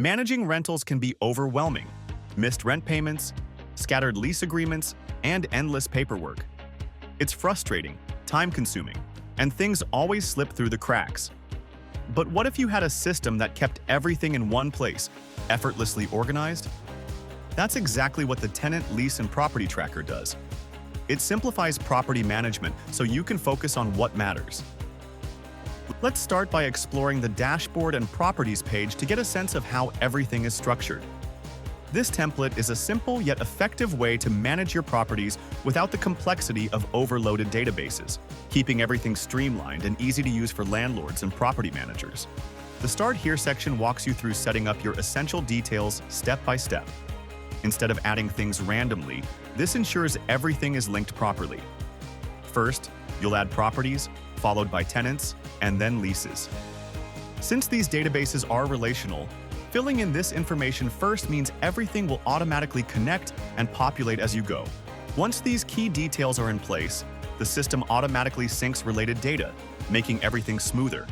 Managing rentals can be overwhelming. Missed rent payments, scattered lease agreements, and endless paperwork. It's frustrating, time-consuming, and things always slip through the cracks. But what if you had a system that kept everything in one place, effortlessly organized? That's exactly what the Tenant, Lease, and Property Tracker does. It simplifies property management so you can focus on what matters. Let's start by exploring the Dashboard and Properties page to get a sense of how everything is structured. This template is a simple yet effective way to manage your properties without the complexity of overloaded databases, keeping everything streamlined and easy to use for landlords and property managers. The Start Here section walks you through setting up your essential details step by step. Instead of adding things randomly, this ensures everything is linked properly. First, you'll add properties, followed by tenants, and then leases. Since these databases are relational, filling in this information first means everything will automatically connect and populate as you go. Once these key details are in place, the system automatically syncs related data, making everything smoother.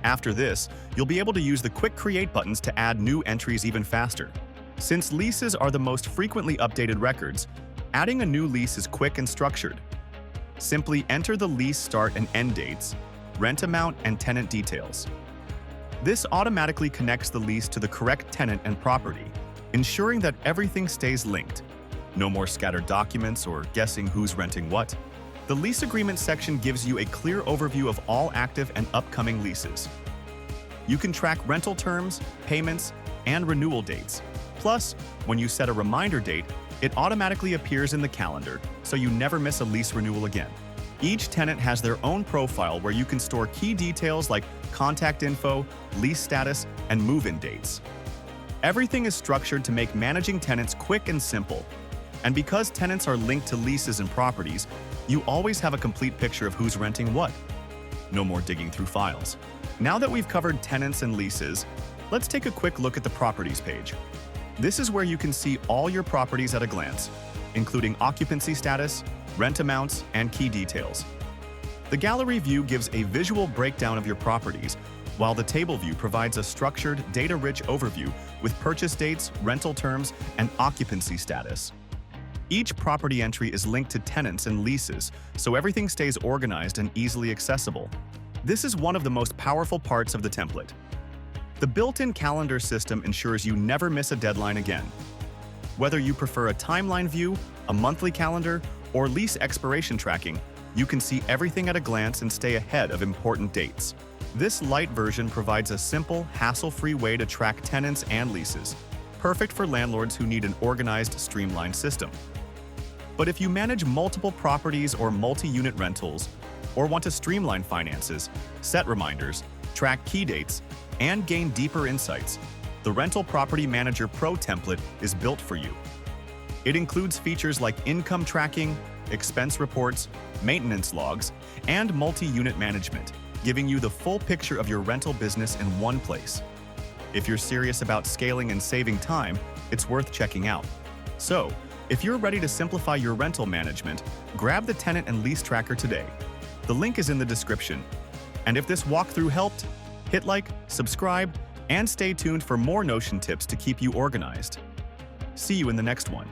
After this, you'll be able to use the Quick Create buttons to add new entries even faster. Since leases are the most frequently updated records, adding a new lease is quick and structured. Simply enter the lease start and end dates, rent amount, and tenant details. This automatically connects the lease to the correct tenant and property, ensuring that everything stays linked. No more scattered documents or guessing who's renting what. The lease agreement section gives you a clear overview of all active and upcoming leases. You can track rental terms, payments, and renewal dates. Plus, when you set a reminder date, it automatically appears in the calendar, so you never miss a lease renewal again. Each tenant has their own profile where you can store key details like contact info, lease status, and move-in dates. Everything is structured to make managing tenants quick and simple. And because tenants are linked to leases and properties, you always have a complete picture of who's renting what. No more digging through files. Now that we've covered tenants and leases, let's take a quick look at the Properties page. This is where you can see all your properties at a glance, including occupancy status, rent amounts, and key details. The gallery view gives a visual breakdown of your properties, while the table view provides a structured, data-rich overview with purchase dates, rental terms, and occupancy status. Each property entry is linked to tenants and leases, so everything stays organized and easily accessible. This is one of the most powerful parts of the template. The built-in calendar system ensures you never miss a deadline again. Whether you prefer a timeline view, a monthly calendar, or lease expiration tracking, you can see everything at a glance and stay ahead of important dates. This light version provides a simple, hassle-free way to track tenants and leases, perfect for landlords who need an organized, streamlined system. But if you manage multiple properties or multi-unit rentals, or want to streamline finances, set reminders, track key dates, and gain deeper insights, the Rental Property Manager Pro template is built for you. It includes features like income tracking, expense reports, maintenance logs, and multi-unit management, giving you the full picture of your rental business in one place. If you're serious about scaling and saving time, it's worth checking out. So, if you're ready to simplify your rental management, grab the Tenant and Lease Tracker today. The link is in the description. And if this walkthrough helped, hit like, subscribe, and stay tuned for more Notion tips to keep you organized. See you in the next one.